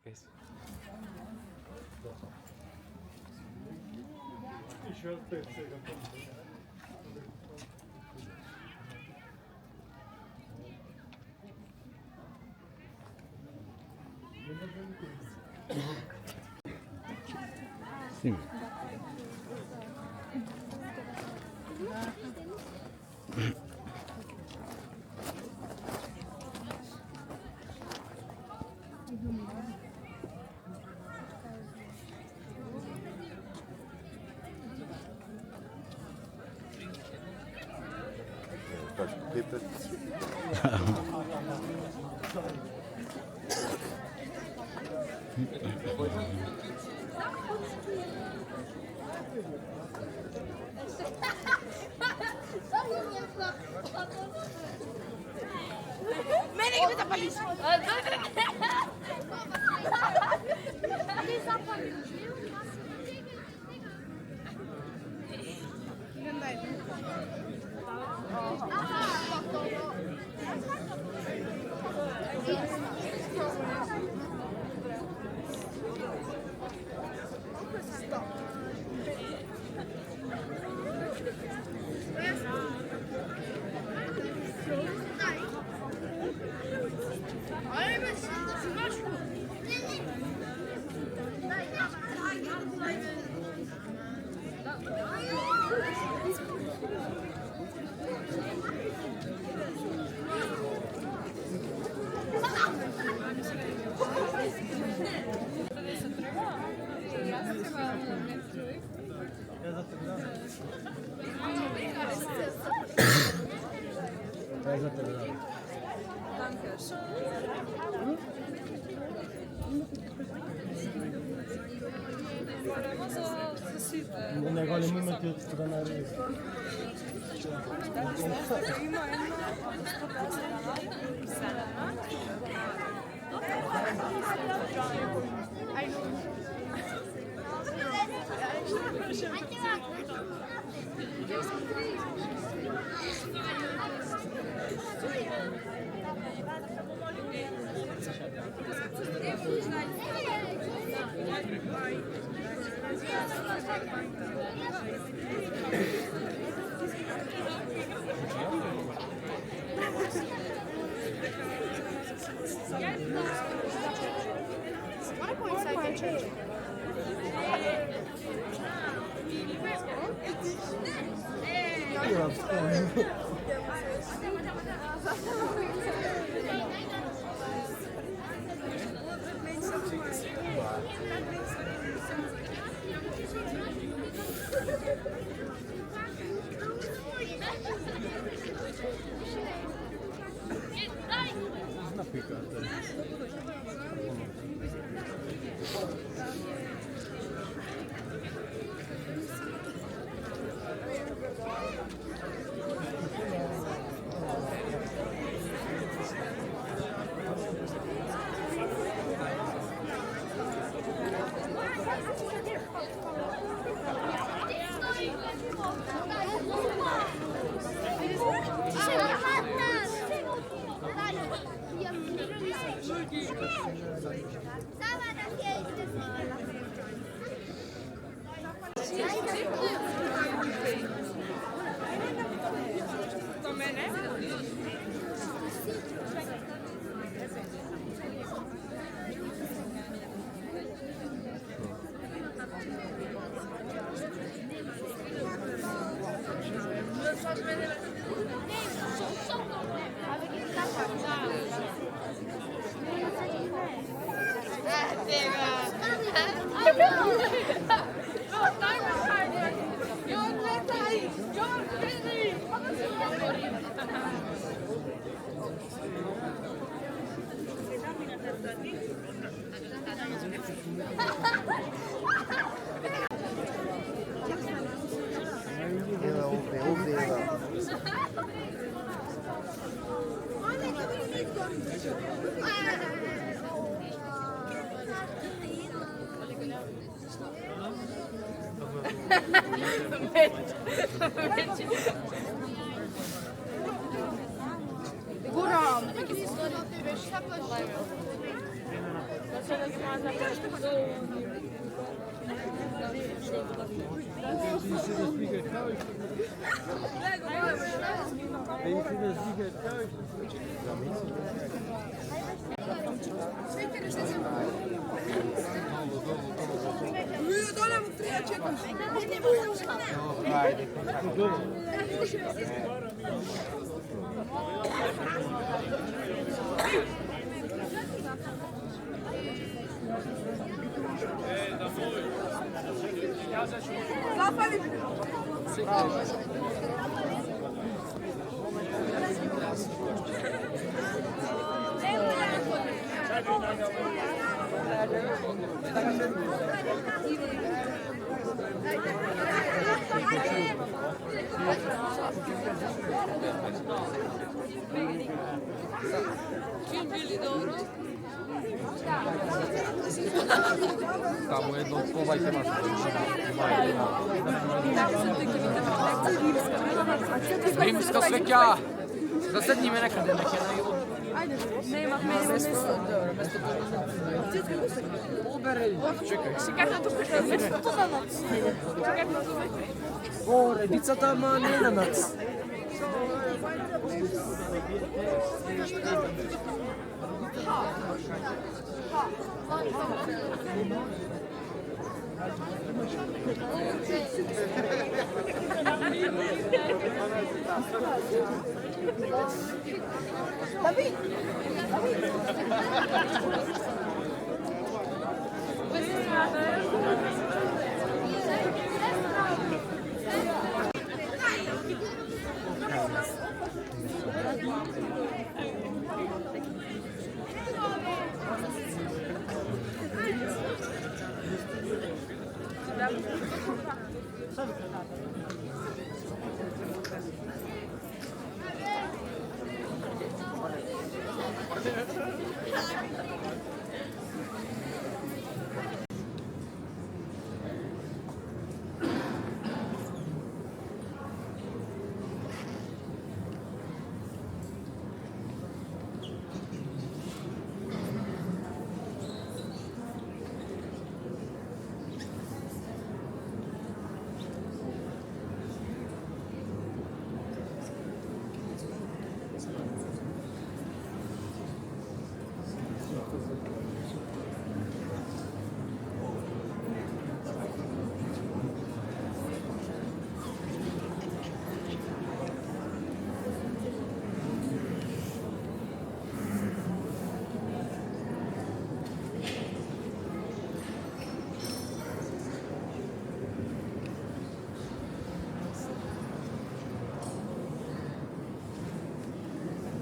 Yes. Sim. Menelik kita palis. Negócio é muito muito da nariz. Kim bili dobro? Tamo jedno povajte nas. Римска свеќа. Заседни ме некаде на Nema mesto. Чекај. Чекај на тука што е место на ноц. Чекај на тука. О, редицата, ама не на нас.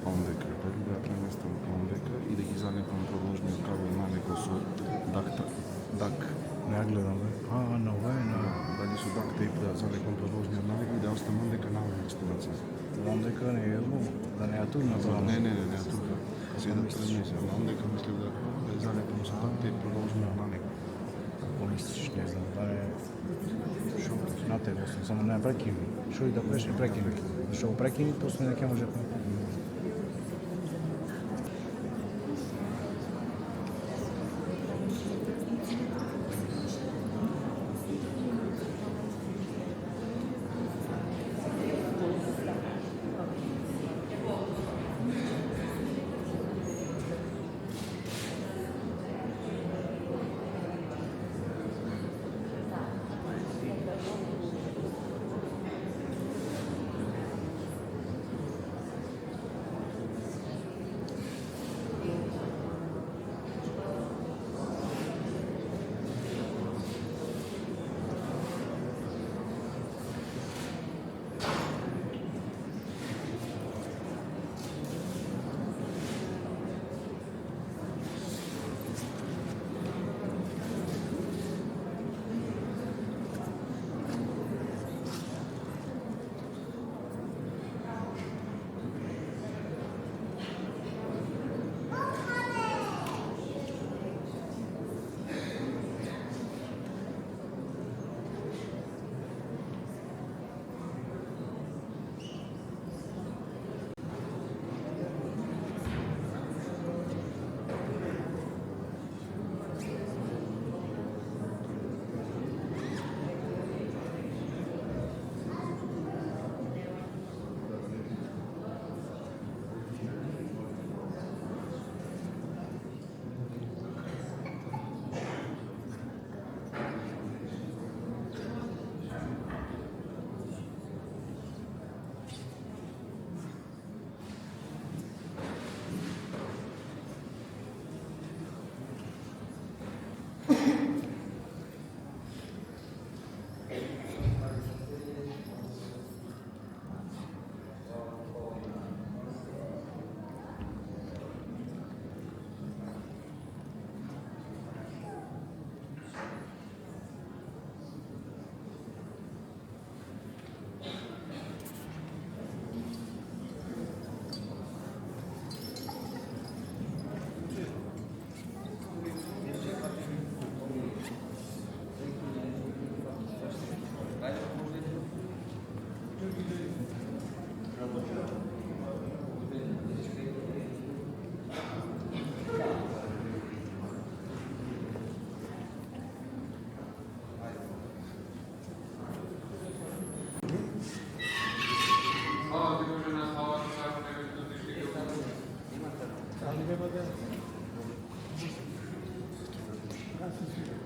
Ondeka, дали да ја преместам Ondека и да ги залепам продолжниот кабел на него со дак. Не ја гледам, бе. На ова е на... Дали со дак тейп да залепам продолжниот на него и да оставам Ondeka на овој стенаца. Ondeka не е зло, да не ја турна тоа. Не, тука. Се да преместам. Ondeka мислев да ја залепам со дак тейп продолжниот на него. Ако мислиш, не знам, да е... Шо, на тебе сум, само не прекини. Шо и да беше прекини. Шо го прекини, после не ќе може да...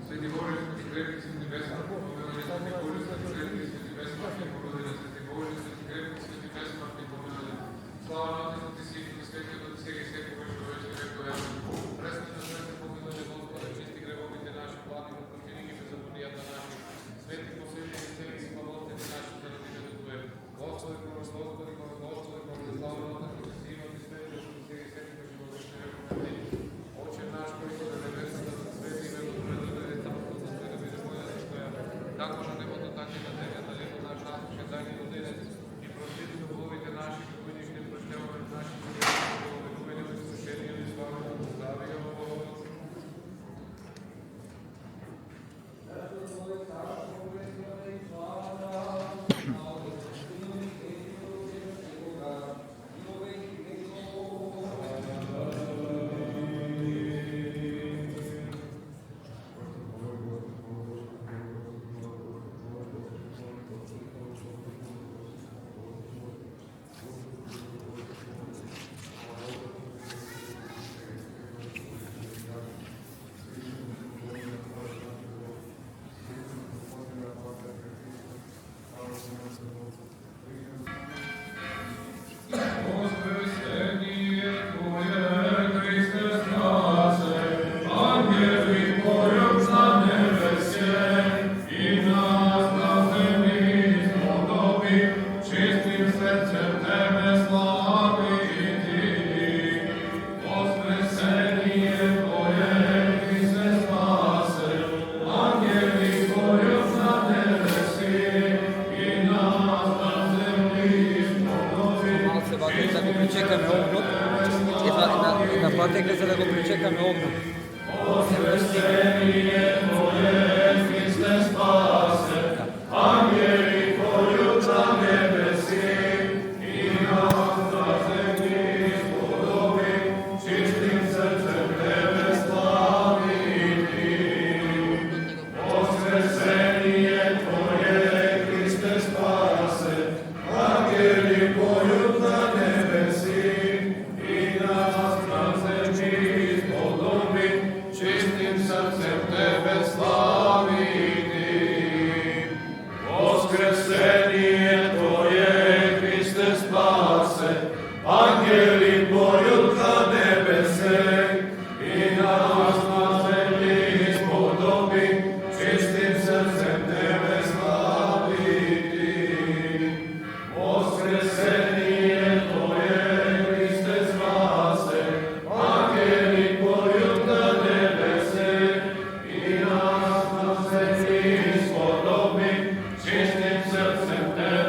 Sveti Bože, sveti krepki, sveti besmrtni, pomiluje, sveti Bože, sveti krepki, sveti besmrtni, pomiluje, sveti Bože, sveti krepki, sveti besmrtni, pomiluje. Слава на Отецот и Синото и Светиот Дух, сега и секогаш во вечни векови. Амин. Пресвета смртни, помилuje, Господи, чисти гревовите наши, плани, прости ги беззаконијата наши. Свети посвети и цели си милостите наши заради името Твое. Господи, Господи, Господи, слава на Отецот и Синото и Светиот Дух, сега и секогаш во вечни векови. Амин. Отче наш, кој си на небесата, да се свети името Твое, да биде царството Твое, да биде вољата Твоја. Како на небото, така и на земјата, хлебот наш насушен дај ни го денес и прости ни долговите наши, како и ние ќе прощаваме нашите гревови, и искушение и слава да оставио. Да го причекаме огнот, една патека за да го причекаме огнот. Čistim srcem te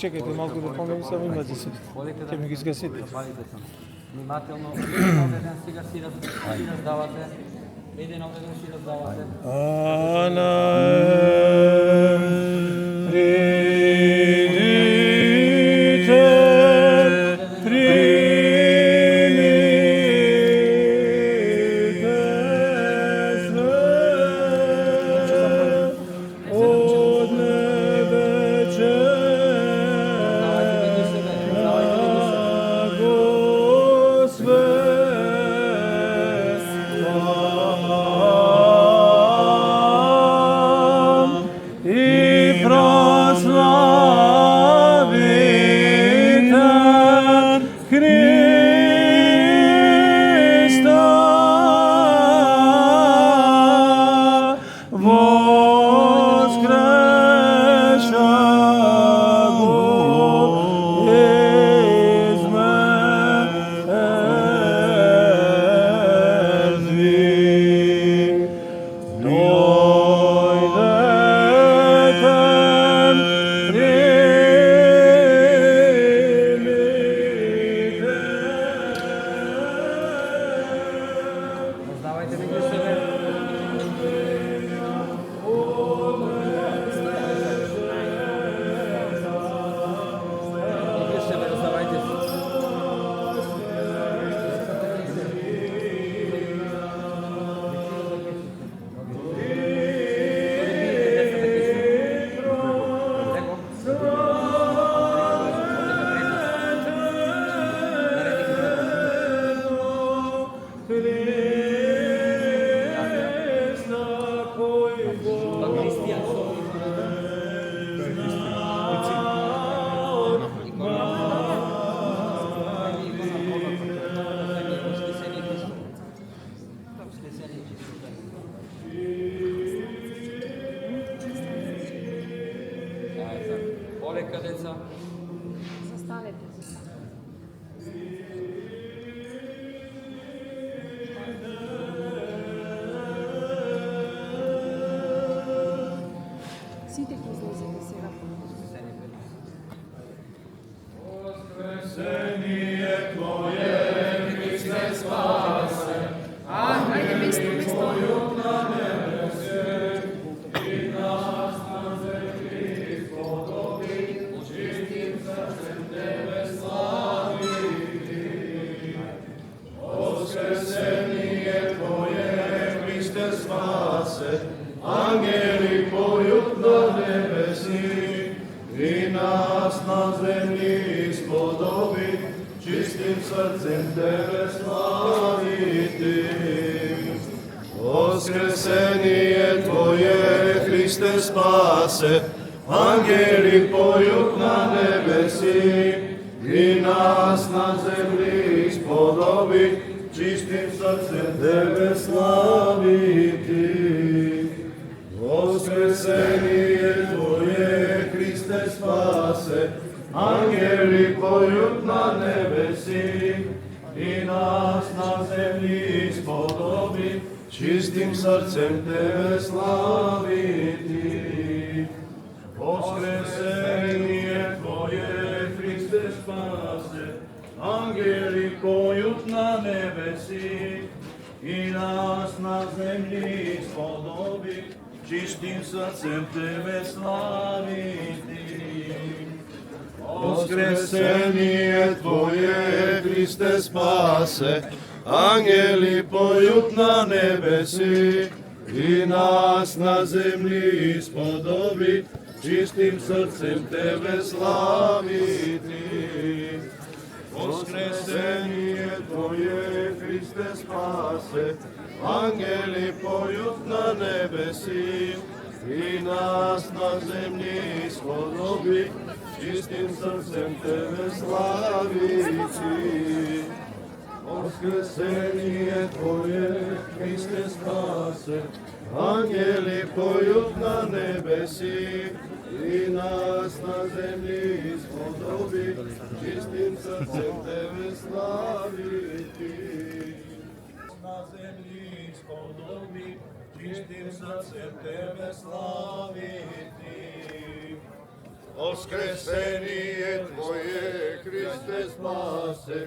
Чекайте малку да помним само имате си. Ќе ми ги изгасите. Внимателно, еден сега си раздавате. Еден си раздавате. И srcem Tebe slaviti. Voskresenje Tvoje, Hriste spase, angeli poju na nebesi i nas na zemlji spodobi, čistim srcem Tebe slaviti. Voskresenje Tvoje, Hriste spase, angeli poju na nebesi i nas na zemlji spodobi, čistim srcem Tebe slaviti. Voskresenje Tvoje, Hriste spase, angeli poju na nebesi i nas na zemlji spodobi, čistim srcem Tebe slaviti. Voskresenje Tvoje, Hriste spase, angeli poju na nebesi i nas na zemlji spodobi, čistim srcem Tebe slaviti. Voskresenje Tvoje, Hriste spase, angeli poju na nebesi i nas na zemlji spodobi, čistim srcem Tebe slaviti. Voskresenje Tvoje, Hriste spase, angeli poju na nebesi i nas na zemlji spodobi, čistim srcem Tebe slaviti. Na zemlji spodobi, čistim srcem Tebe slaviti. Voskresenje Tvoje, Hriste spase,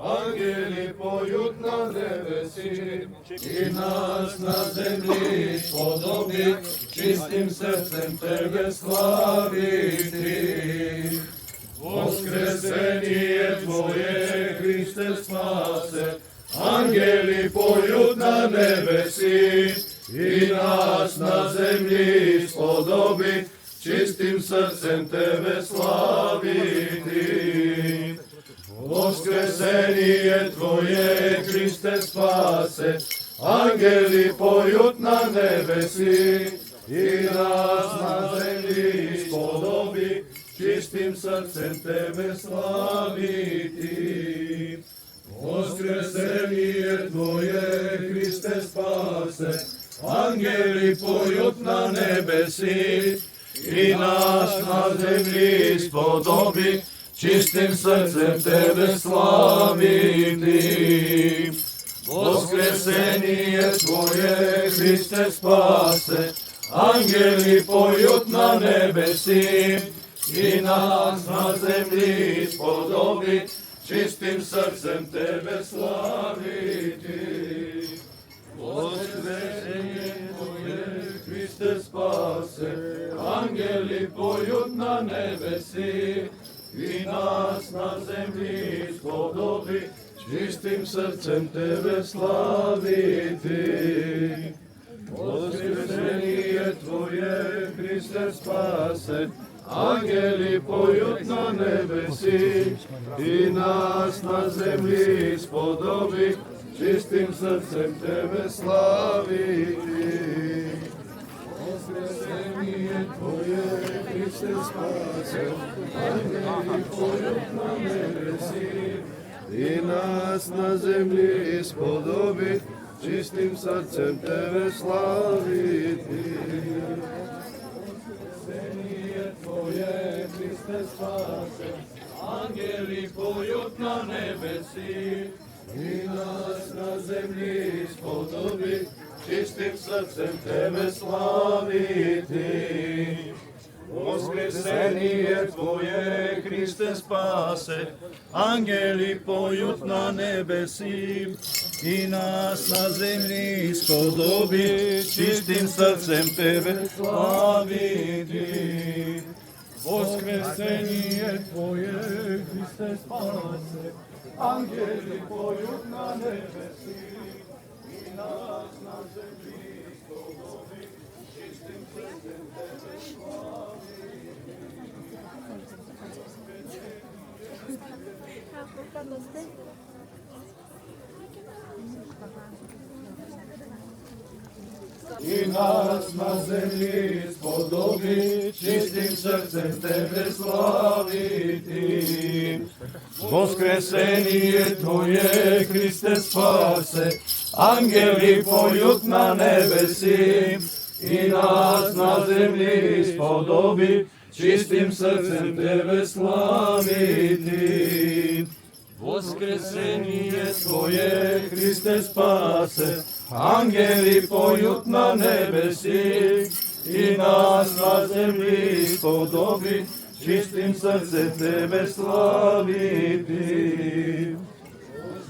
angeli poju na nebesi i nas na zemlji spodobi, čistim srcem Tebe slaviti. Voskresenje Tvoje, Hriste spase, angeli poju na nebesi i nas na zemlji spodobi, čistim srcem Tebe slaviti. Voskresenje Tvoje, Hriste spase, angeli poju na nebesi i nas na zemlji spodobi, čistim srcem Tebe slaviti. Voskresenje Tvoje, Hriste spase, angeli poju na nebesi i nas na zemlji spodobi, čistim srcem Tebe slaviti. Voskresenje Tvoje, Hriste spase, angeli poju na nebesi i nas na zemlji spodobi, čistim srcem Tebe slaviti. Voskresenje Tvoje, Hriste spase, angeli poju na nebesi i nas na zemlji spodobi, čistim srcem Tebe slaviti. Voskresenje Tvoje, Hriste spase, angeli poju na nebesi i nas na zemlji spodobi, čistim srcem Tebe slaviti. Voskresenje Tvoje, Hriste spase, angeli poju na nebesi i nas na zemlji spodobi, čistim srcem Tebe slaviti. Voskresenje Tvoje, Hriste spase, angeli poju na nebesi i nas na zemlji spodobi, čistim srcem Tebe slaviti. Voskresenje Tvoje, Hriste spase, angeli poju na nebesi i nas na zemlji spodobi, čistim srcem Tebe slaviti. Voskresenje Tvoje, Hriste spase, angeli poju na nebesi i nas na zemlji spodobi, čistim srcem Tebe slaviti. i nas na zemlji spodobi, čistim srcem Tebe slaviti. Voskresenje Tvoje, Hriste spase, angeli pojut na nebesi, i nas na zemlji spodobi, čistim srcem Tebe slaviti. Voskresenje Tvoje, Hriste spase, angeli pojut na nebesi, i nas na zemlji spodobi, čistim srce Tebe slaviti.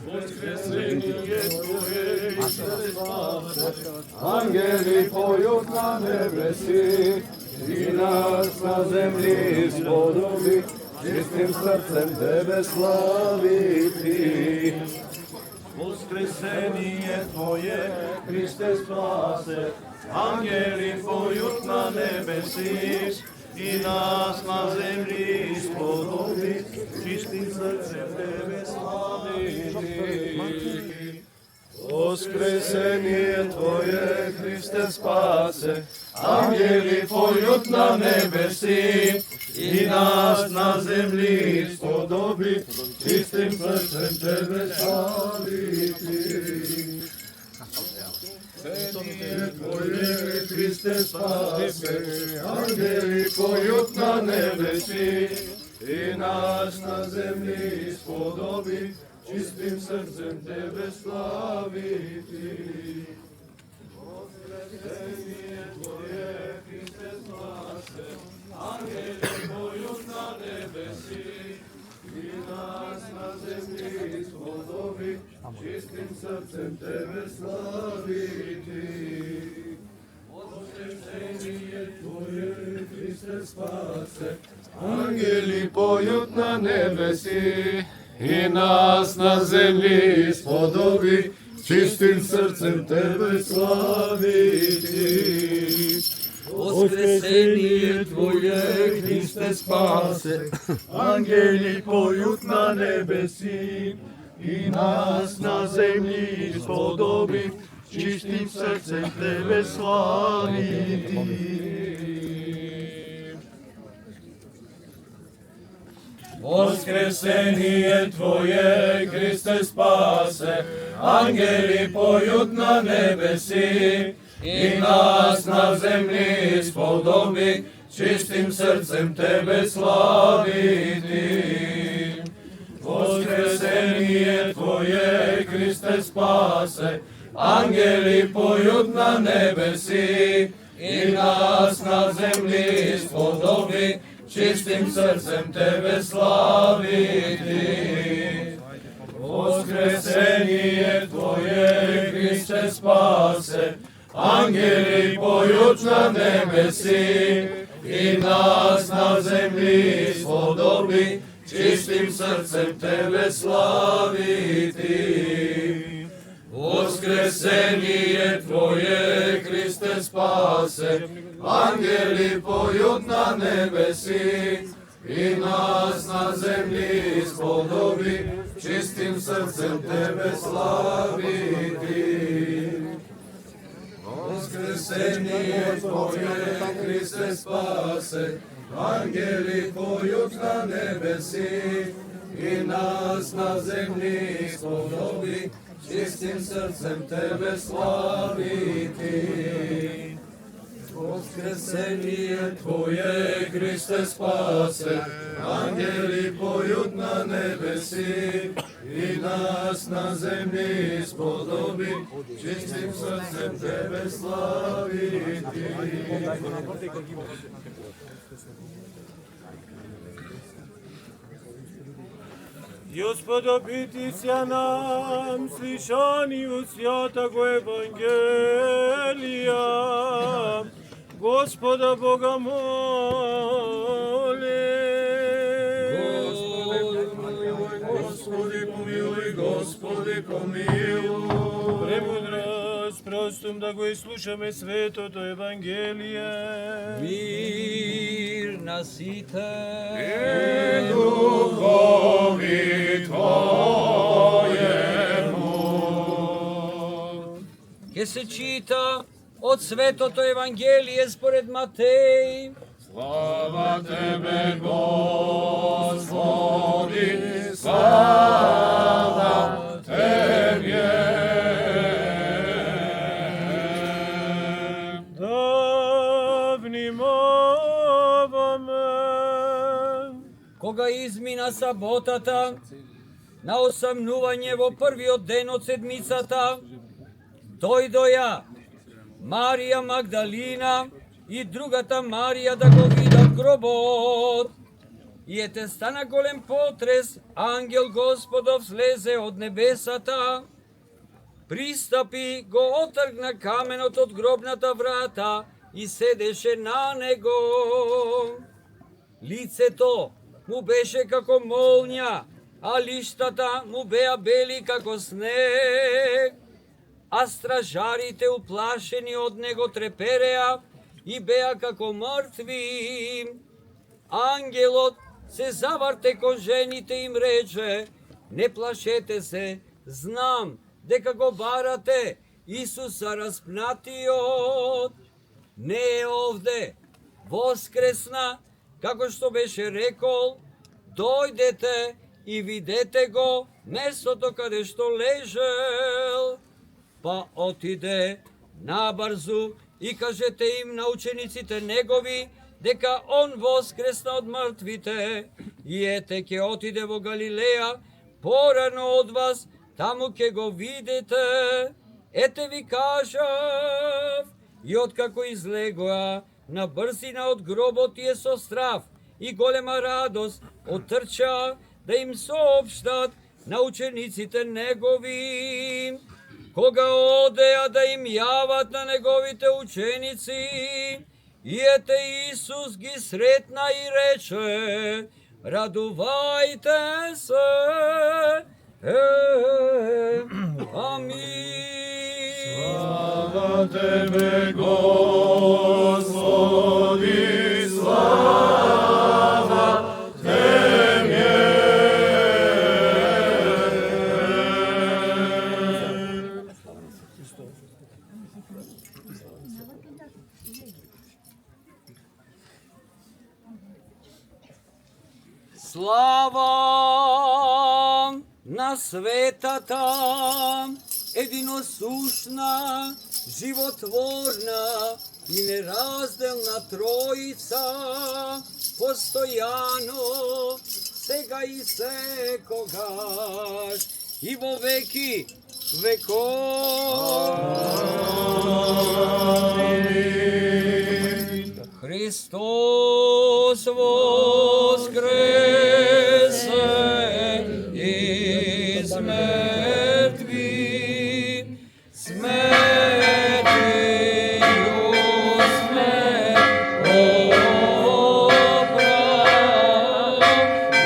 Voskresenje Tvoje, Hriste spase, angeli pojut na nebesi, i nas na zemlji spodobi, čistim srcem Tebe slaviti. Voskresenje Tvoje, Hriste spase, angeli pojut na nebesi, i nas na zemlji spodobi, čistim srcem Tebe slaviti. Voskresenje Tvoje, Hriste spase, angeli pojut na nebesi, i nas na zemlji spodobi, čistim srcem Tebe slaviti. Voskresenje Tvoje, Hriste spase, angeli pojut na nebesi, i nas na zemlji spodobi, čistim srcem Tebe slaviti. Voskresenje Tvoje, Hriste spase, angeli pojut na nebesi, i nas na zemlji spodobi, čistim srcem Tebe slaviti. Voskresenje Tvoje, Hriste spase, angeli pojut na nebesi, i nas na zemlji spodobi, čistim srcem Tebe slaviti. Voskresenje Tvoje, Hriste spase, angeli pojut na nebesi, i nas na zemlji spodobi, čistim srcem Tebe slaviti. Voskresenje Tvoje, Hriste spase, angeli pojut na nebesi, i nas na zemlji spodobi, čistim srcem Tebe slaviti. Voskresenje Tvoje, Hriste spase, angeli pojut na nebesi, i nas na zemlji spodobi, čistim srcem Tebe slaviti. Voskresenje Tvoje, Hriste spase, angeli pojut na nebesi, i nas na zemlji spodobi, čistim srcem Tebe slaviti. Voskresenje Tvoje, Hriste spase, angeli pojut na nebesi, i nas na zemlji spodobi, čistim srcem Tebe slaviti. Voskresenje Tvoje, Hriste spase, angeli pojut na nebesi, i nas na zemlji spodobi, čistim srcem Tebe slaviti. Voskresenje Tvoje, Hriste spase, angeli pojut na nebesi, i nas na zemlji spodobi, čistim srcem Tebe slaviti. Господа, питися нам, слышанию святого Евангелия. Господа Бога молим. Господи помилуй, Господи помилуй. Премудрост простом да го изслушаме светото Евангелие. Мир на сите. И духови Твоему. Ке се чита Од Светото Евангелие според Матеј. Слава Тебе, Господи, слава Тебе. Да внимаваме. Кога измина саботата, на осамнување во првиот ден од седмицата, дојдоја Марија Магдалина и другата Марија да го видат гробот. И ете стана голем потрес, ангел Господов слезе од небесата, пристапи, го отргна каменот од гробната врата и седеше на него. Лицето му беше како молња, а лиштата му беа бели како снег. А стражарите уплашени од него трепереа и беа како мртви. Ангелот се заврте кон жените и им рече: не плашете се, знам дека го барате Исуса распнатиот. Не е овде, воскресна, како што беше рекол, дојдете и видете го местото каде што лежел. Па отиде набрзу и кажете им на учениците негови дека он воскресна од мртвите. И ете ќе отиде во Галилеја, порано од вас, таму ќе го видите. Ете ви кажав. И откако излегоа на брзина од гробот тие со страв и голема радост, отрчаа да им соопштат на учениците негови. Кога одеа да им јават на неговите ученици, и ете Исус ги сретна и рече: радувајте се. Амин. Слава Тебе, Господи, слава Тебе. Слава на светата, единосушна, животворна и неразделна Троица, постојано, сега и секогаш, и во веки веков. Амин. Христос воскресе из мертви, смертью смерть поправ.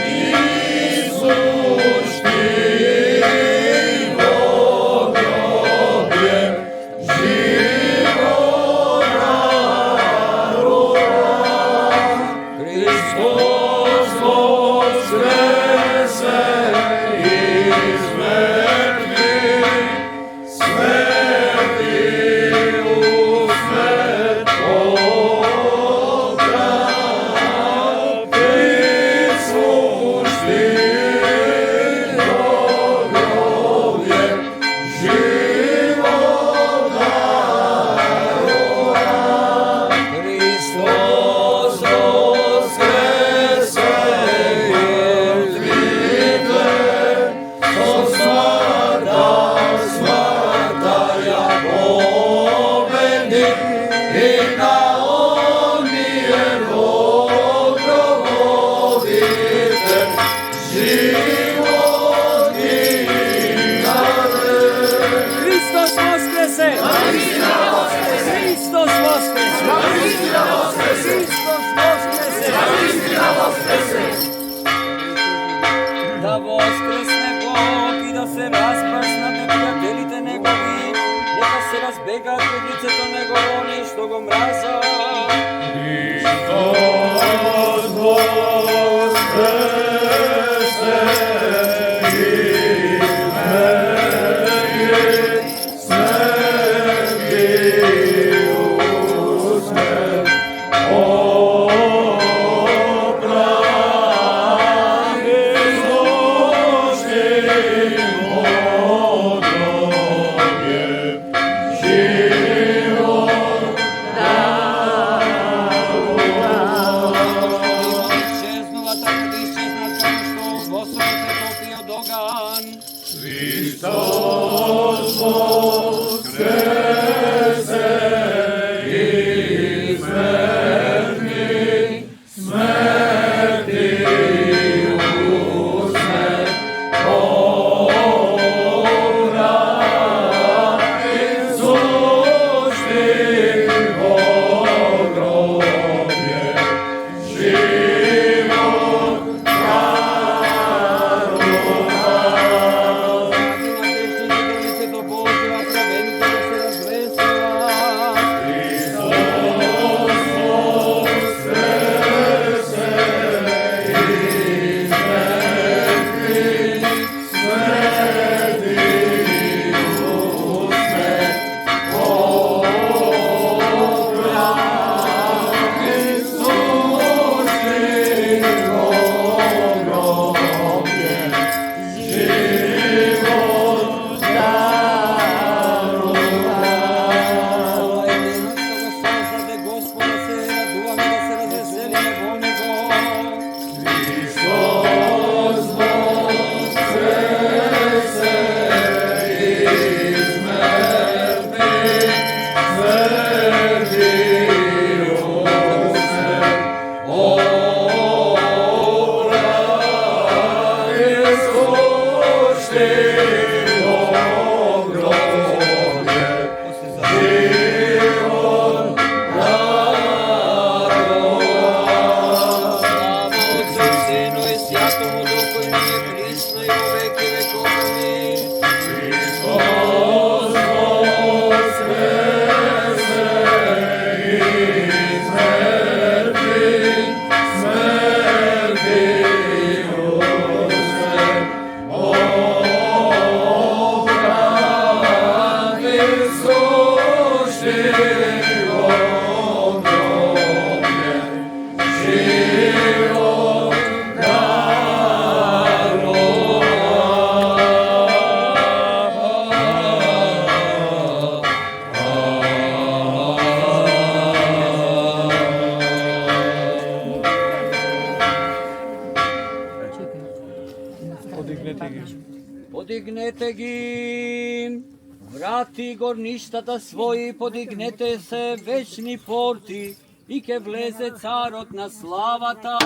Иисус, Ты во гробе живот. Христос воскресе из мертвых, смертью смерть поправ. Иисус, Ты во гробе живот даровал. Христос воскресе из мертвых, со смртта смртта победил, и на оние во гробовите живот и дарил. Христос воскресе! Христос воскресе! Да воскресне Бог и да се распрснат непријателите негови, нека се разбегаат пред лицето негово они што го мразат. Христос воскресе из мертвых, смертью Подигнете ги, врати горништата своји, подигнете се вечни порти, и ке влезе царот на славата.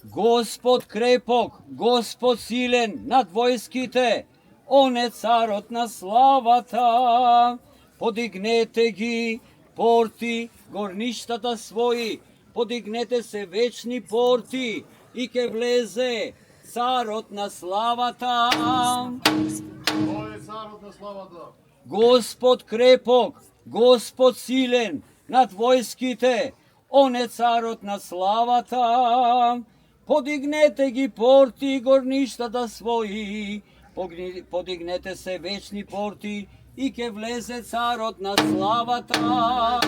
Господ крепок, Господ силен над војските, Он е царот на славата. Подигнете ги, порти, горништата своји, подигнете се вечни порти, и ке влезе царот на славата. Кој е царот на славата? Господ крепок, Господ силен над војските, Он е царот на славата. Подигнете ги порти и горништата своји, подигнете се вечни порти, и ке влезе царот на славата.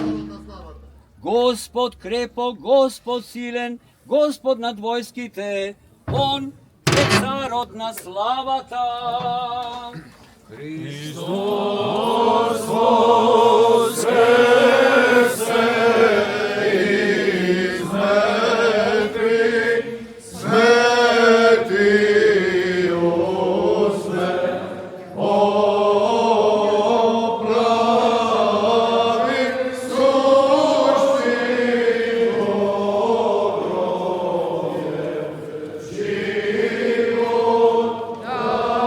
Господ крепок, Господ силен, Господ над војските, Он е царот на славата. Христос воскресе из мертвих, свети осме, оправи сущи Богородие, живот дарува.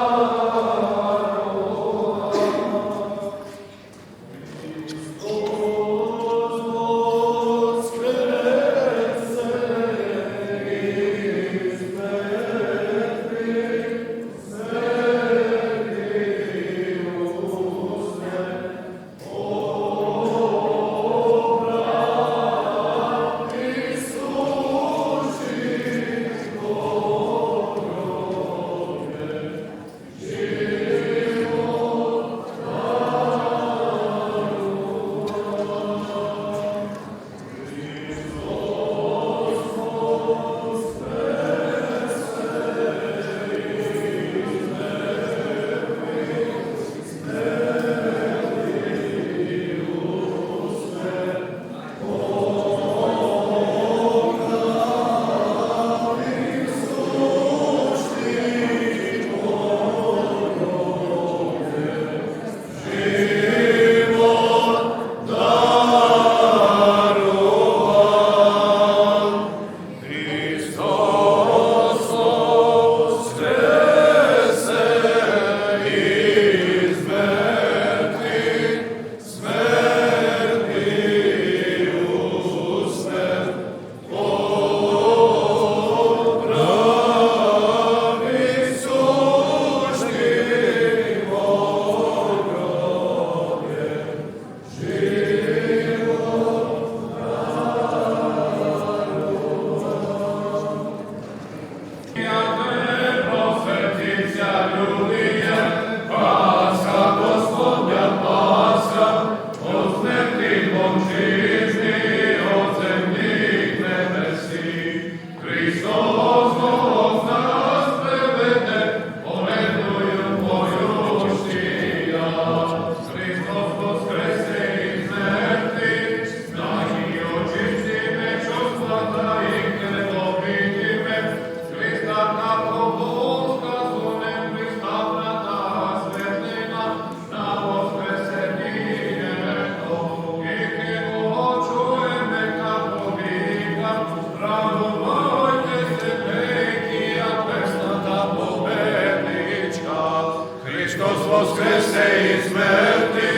воскресе из мертви,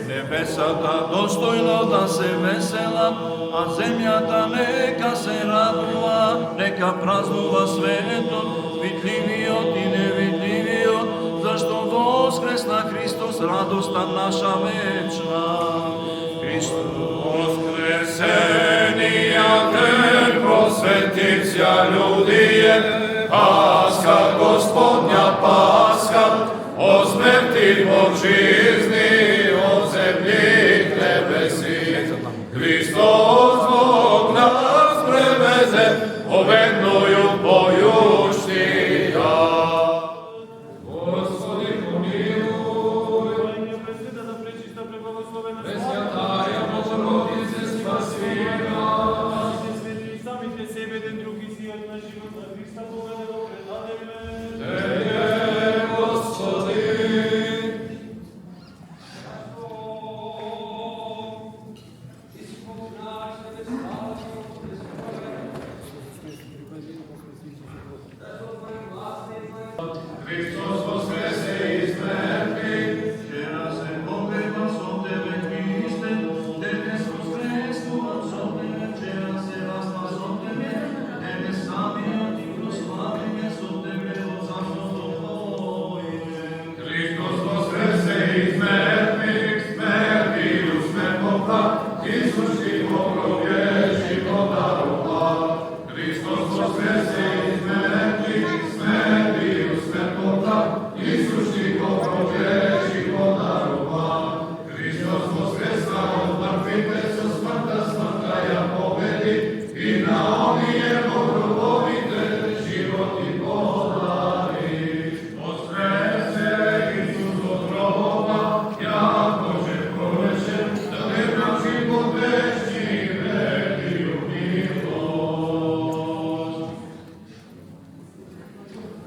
небесата достојно да се веселат, а земјата нека се радува, нека празнува светот, видливиот и невидливиот, зашто воскресна Христос, радоста наша вечна. Христос воскресениот ден, просветицја људије, Пасха, Господња Пасха, о смерти, о жизни, о земји, небеси. Христос Бог нас превезе, победною појуштија. Господи помилуј, Пресвятаја Богородице спаси нас. Самите себе ден други си од на живот на Христа Бога да го предадеме. Господи. Христос воскресе из мертви, вчера се погреба со Тебе, Христе, денес воскреснува со Тебе, вчера се распа со Тебе, денес самиот и прославиме со Тебе во царството Твое. Христос воскресе из мертви, смертију смрт попра, Исус и во гробје живот дарува. Христос воскресе из мертви, смертију смрт попра, Исус и во гробје живот дарува. Христос воскресна од мртвите, со смртта смртта ја победи, и на оние во гробовите живот и подари. Воскресе Исус од гроба, јако же пролеше, да не на живот вечни веки милост.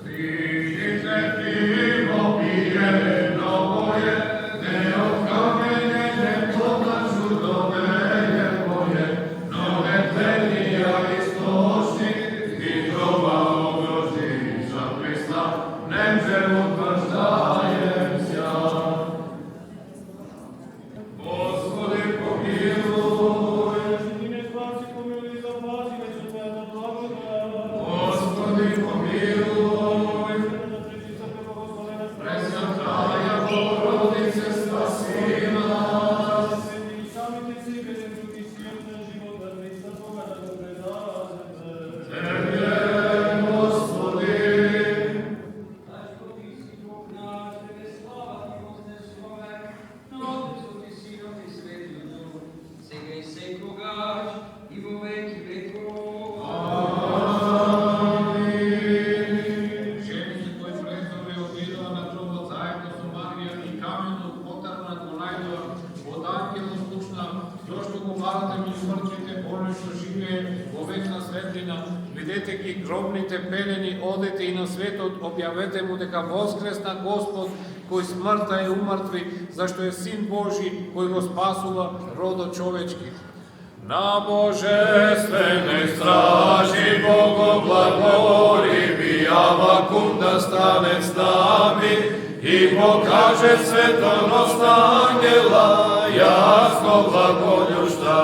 Придите пиво пиено моје, не од камење не подачу до мене моје, но ветленија источник и троба оброжи за Христа, немже утврждаjem ся. Господи помилуј, Господи помилуј, Пресвятаја Богородице спаси нас. Самите себе ден други си од на живот на Христа Бога да го предадеме. Тебе, Господи. Жените кои влезнале обидоа на гробот заедно со Марија и каменот потарнат го најдоа, од ангелот слушна, зошто го барате меѓу мртвите, оној што живее во вечна светлина, видете ги гробните пелени, одете и на светот, објавете му дека воскресна Господ, кој смртта е умртви, зашто е Син Божи, кој го спасува родот човечки. На божествене стражи Бого благоливи, Авакум да стане с нами и покаже светоност ангела, јасно благолјушта.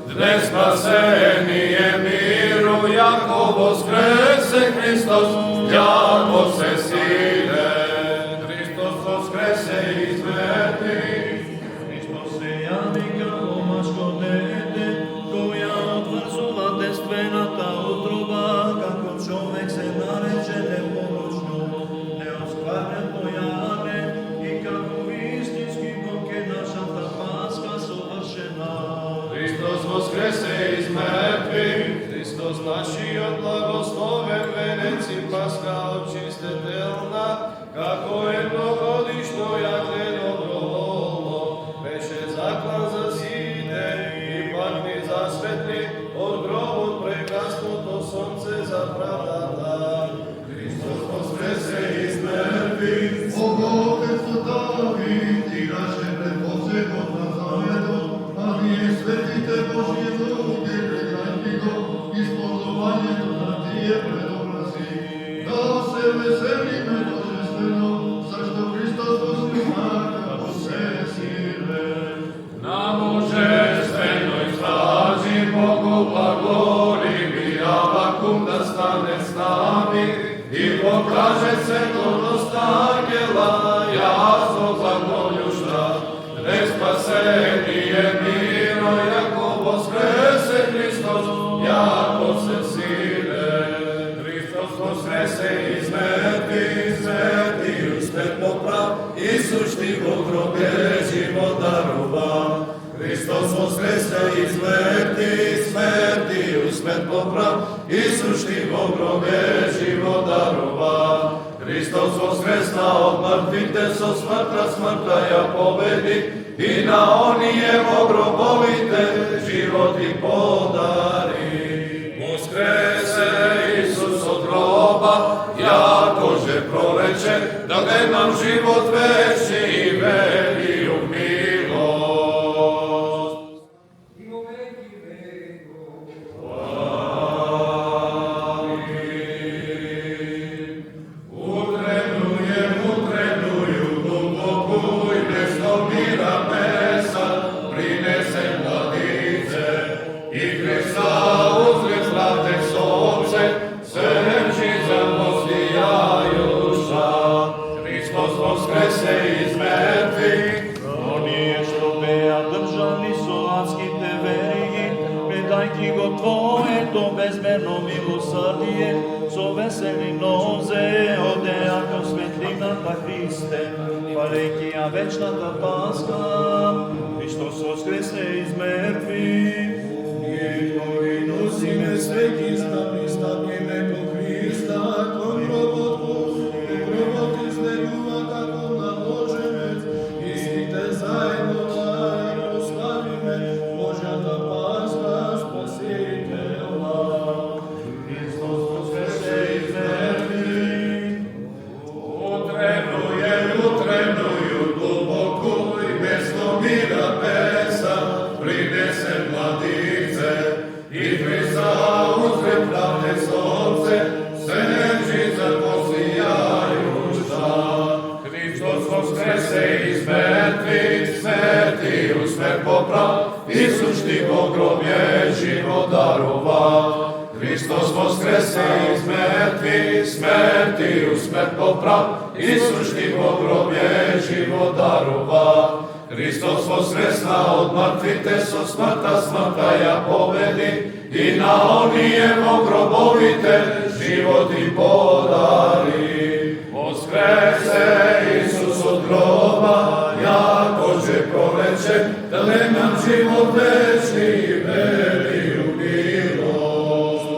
Днес спасение миру, јако воскресе Христос, јако се силен. Христос воскресе из мертви, Христос се јави како мачко дете, која отврзува денствената утроба, како човек се нарече непорочно, неоскварен појавен и како вистински Бог е нашата Пасха совршена. Христос воскресе из мертви, Христос нашиот благословен венец и Пасха очистителна, како едногодишно јагле доброволно, беше заклан за сите и пак ни засветли од гробот прекрасното сонце за правдата. Христос воскресе из мертви, Боготецот Давид, ти наше предводзекот на заветот, а ние светите Божји луѓе предајки го исполнувањето на тие предобрази. Да се веселиме божествено, зашто Христос воскресна sušti во гробе живот дарува. Христос воскресе из смерти у смрт поправ, и сушти во гробе живот дарува. Христос воскресна од мртвите, со смртта ја победи, и на оние во гробовите живот и подари. Воскресе Исус од гроба, јако же прорече, даде нам живот вечни и велију милост. Твоето безмерно милосрдие, со весели нозе одеа кон светлината Христе, палејќи ја вечната Пасха, Христос воскресе из мертви. Ние кои носиме свети стапиме кон Христа, кон гробот излегува како наложенец, и сите заедно да прославиме Божјата Пасха, Спасителна. Христос воскресе из мертви. Утренную глубоку и место мира песа принесе младице, и Христа узрет правде сонце, сенчица посияјуща. Христос воскресе из мертви, смерти у смрт поправ, и сушти во гробе живот дарува. Христос воскресе из мертви, смерти у смрт поправ, и сушти во гробе живот дарува. Христос воскресна од мртвите, со смртта ја победи, и на оние во гробовите живот и подари. Воскресе Исус од гроба, јако же прорече, даде нам живот вечни и велију милост.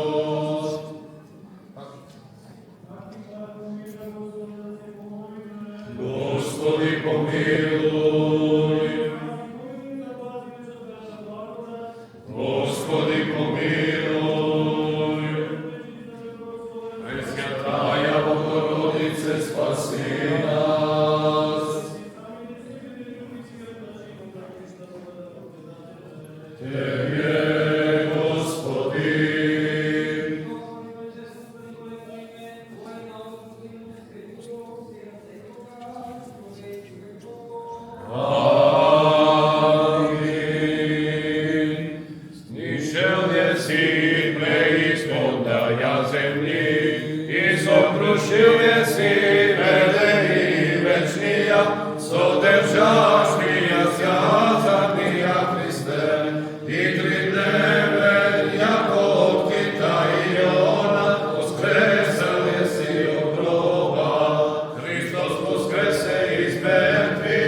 Господи помилуј, Господи помилуј, Пресвятая Богородице, спаси нас. Тебе, Господи, сокрушил еси велени вечнија, содржаш мија свјазанија Христе, и тридневе јако од Китајона, воскресал еси од гроба. Христос воскресе из мертви,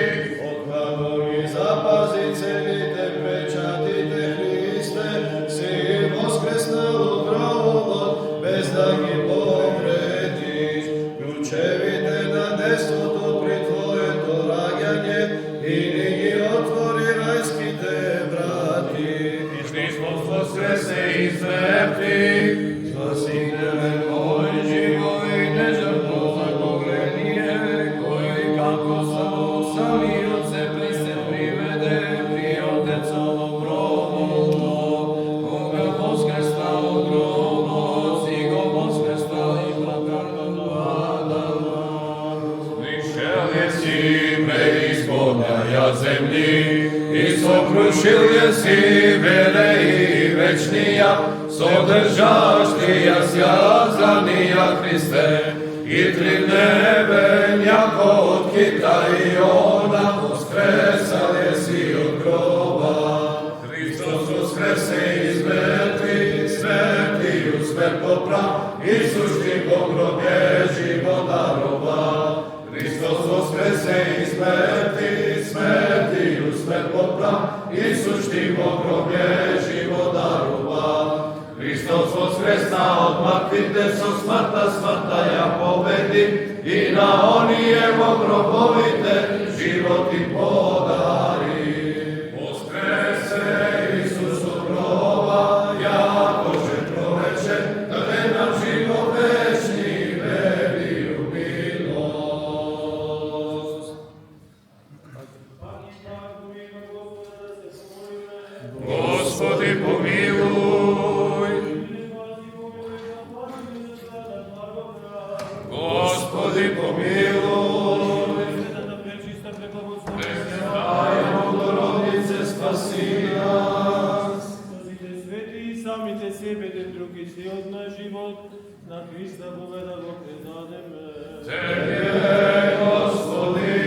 отвори запази целите печатите Христе, си воскреснал од гробот, без да ги повредиш. Ключевите на десното при Твоето раѓање, и ни ги отвори рајските врати. Христос воскресе из мертви, Спасителен мој, живо и нежртно заговление, кој како самиот се приведе при Отецово гробото, кога воскресна од гробот, си го воскресна и прокарна Адама. Пришел еси преисподњаја земји, и сокрушил еси велеи вечнија, содржаш тија свјазанија Христе, и тридневен јако од Китајона, воскресал еси од гроба. Христос воскресе из мертви, смертију смрт поправ, и сушти во гробе живот дарува. Христос воскресе из смерти, смертiju smrt popra, Isus ti во гробе живот дарува. Христос воскресна од мртвите, со смртта ја победи, и на оние во гробовите живот ти подари. Воскресе Исус од гроба, јако же прорече, даде нам живот вечни, верiju milost. Господи помилуј, Господи помилуј, Пресвятая Богородице, спаси нас. Спасите свети и самите себе, ден други си од наш живот, на Христа Бога да го предадеме. Тебе, Господи.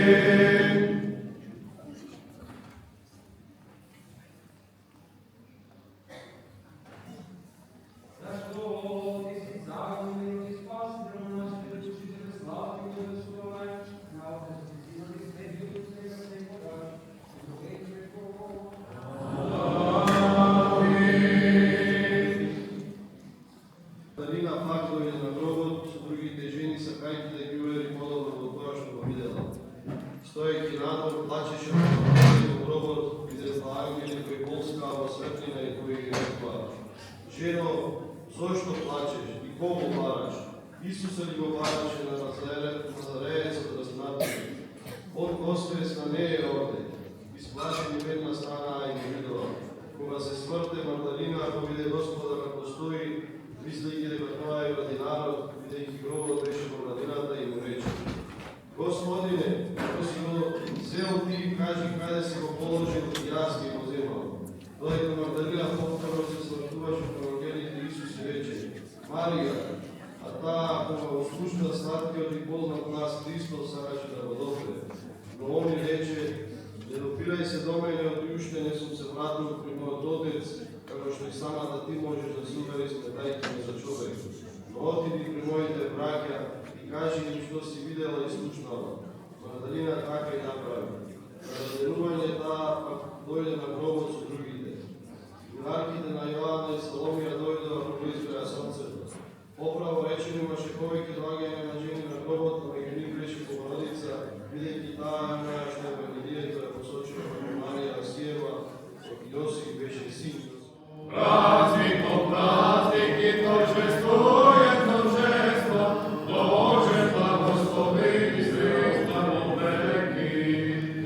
Дарина пак дојде на гробот со другите жени, сакајќи да ги увери подобро во тоа што го видела. Стоејќи надвор, плачеше во гробот, видела ангели кои полскаа во светлина и кои ги рекоа: Жено, зошто плачеш и кого бараш? Исуса ли го бараше на Назареецот да смртни? Он воскресна не е овде. Исплашени веднаш станаа и ги видела. Кога се смрте, Магдалина, ако виде Господа како стои, мислејќи дека тоа е градинарот, бидејќи гробот беше во градината, и му рече: Господине, ако си го зел ти, кажи каде си го положил, и јас ги го земам. Додека Магдалина повторно се свртуваше во ангелите, Исус и рече: Марија, а таа кога го слушна сладкиот и познат нас Христос сакаше да го допре. Но он и рече: Не допирај се до мене, од уште не сум се вратил при мојот Отец, како што и самата ти можеш да се увериш, сметајќи ме за човек. Но отиди при моите браќа и кажи им што си видела и слушнала. Магдалина така и направи. На разделување таа пак дојде на гробот со другите. Јунарките на Јоанна и Саломија дојдоа кога изгреа сонцето. Поправо речени имаше повеќе доаѓања на жени на гробот, но меѓу нив беше Богородица, бидејќи таа е што Евангелието е посочено како Марија Асиева, од Јосиф беше син. Празнико, празник и торжествуе торжество, Боже благослови Христа во веки.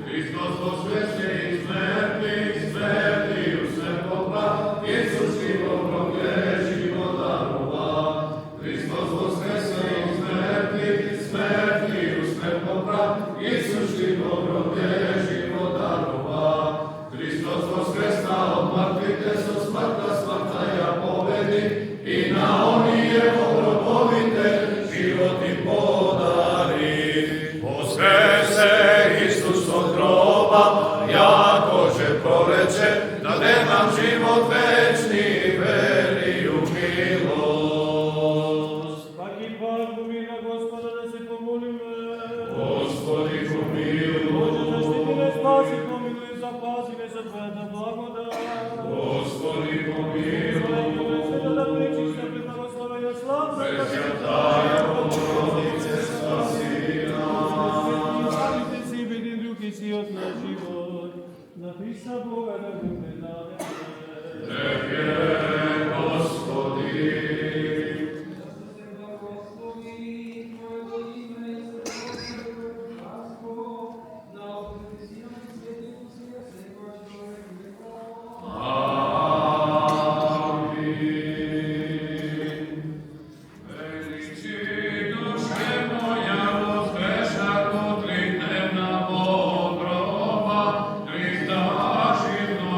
Христос воскресе из мертвих, смертию смрт попра, Исус ти во гробе живот дарува. Христос воскресе из мертвих, смертию смрт попра, Исус ти во гробе живот дарува. Христос воскресна од мртвите, со смртта ја победи, и на оние во гробовите живот им подари. Воскресе Исус од гроба, јако же прорече, даде нам живот вечни, верiju milost. Пак и пак помина Господа да се помолиме. Господи помилуј. Боже, заштити ме, спаси, помилуј, запази ме со Твојата благодат. Господи помилуј. Света пречиста, преблагословена, славна, Пресвятая Богородице, спаси нас. Самите себе, един друг и си од наш живот, на Христа Бога да го предадеме. Тебе, Господи. Христа живно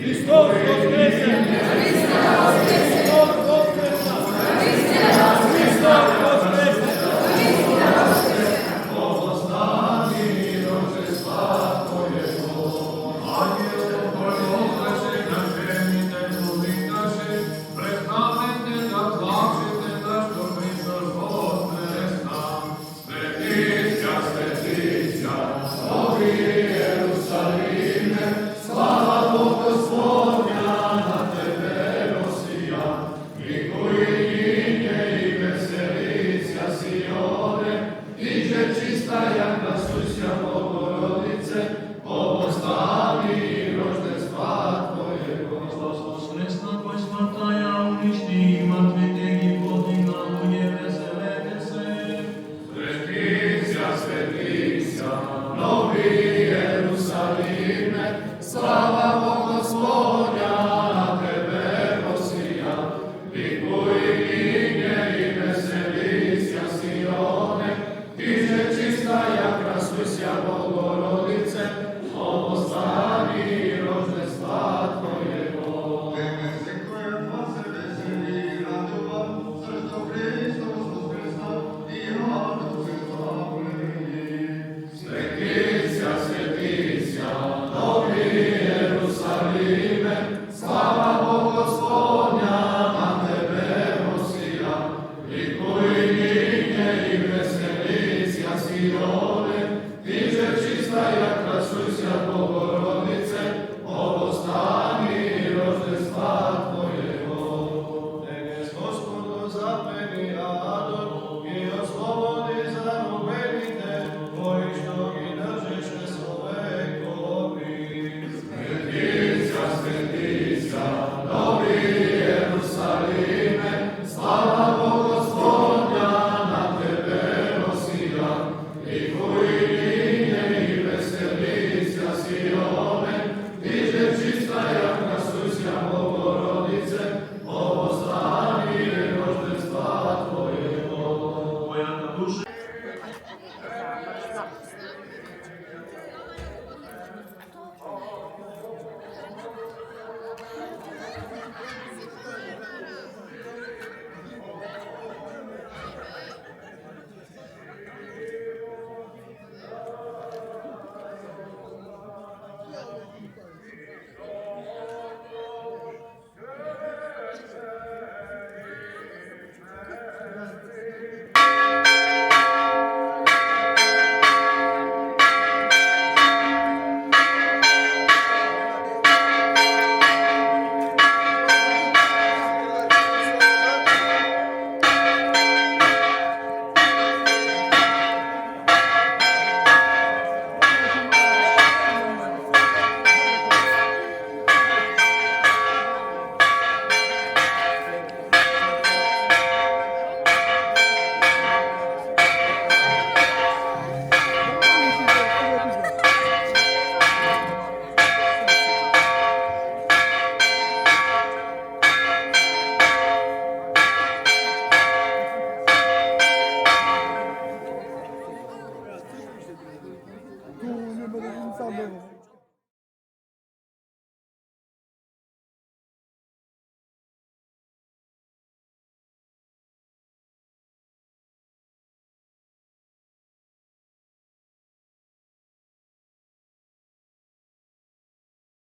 Христос воскресе!